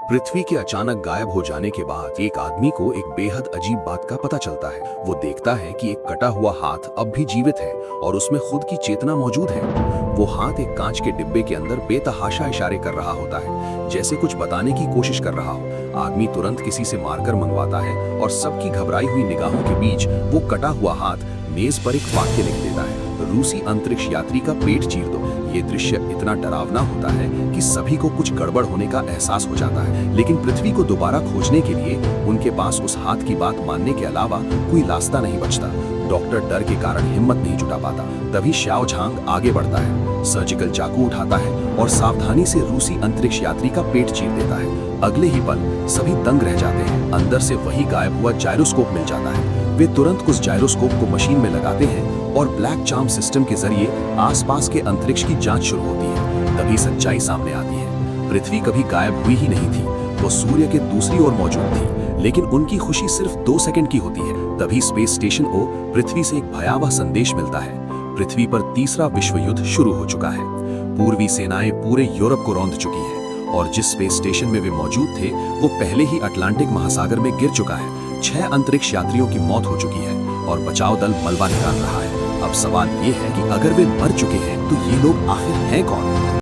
पृथ्वी के अचानक गायब हो जाने के बाद एक आदमी को एक बेहद अजीब बात का पता चलता है। वो देखता है कि एक कटा हुआ हाथ अब भी जीवित है और उसमें खुद की चेतना मौजूद है। वो हाथ एक कांच के डिब्बे के अंदर बेतहाशा इशारे कर रहा होता है, जैसे कुछ बताने की कोशिश कर रहा हो। आदमी तुरंत किसी से मारकर मंगवाता है और सबकी घबराई हुई निगाहों के बीच वो कटा हुआ हाथ मेज पर एक वाक्य लिख देता है, रूसी अंतरिक्ष यात्री का पेट चीर दो। ये दृश्य इतना डरावना होता है कि सभी को कुछ गड़बड़ होने का एहसास हो जाता है, लेकिन पृथ्वी को दोबारा खोजने के लिए उनके पास उस हाथ की बात मानने के अलावा कोई रास्ता नहीं बचता। डॉक्टर डर के कारण हिम्मत नहीं जुटा पाता। तभी श्याओ झांग आगे बढ़ता है, सर्जिकल चाकू उठाता है और सावधानी से रूसी अंतरिक्ष यात्री का पेट चीर देता है। अगले ही पल सभी दंग रह जाते हैं। अंदर से वही गायब हुआ जायरोस्कोप मिल जाता है। वे तुरंत उस जायरोस्कोप को मशीन में लगाते हैं और ब्लैक चार्म सिस्टम के जरिए आसपास के अंतरिक्ष की जांच शुरू होती है। तभी सच्चाई सामने आती है। पृथ्वी कभी गायब हुई ही नहीं थी, वो सूर्य के दूसरी ओर मौजूद थी, लेकिन उनकी खुशी सिर्फ 2 सेकंड की होती है। तभी स्पेस स्टेशन को पृथ्वी से एक भयावह संदेश मिलता है। पृथ्वी पर तीसरा विश्व युद्ध शुरू हो चुका है। पूर्वी सेनाएं पूरे यूरोप को रौंद चुकी हैं और जिस स्पेस स्टेशन में वे मौजूद थे वो पहले ही अटलांटिक महासागर में गिर चुका है। 6 अंतरिक्ष यात्रियों की मौत हो चुकी है और बचाव दल मलबा निकाल रहा है। अब सवाल ये है कि अगर वे मर चुके हैं तो ये लोग आखिर हैं कौन?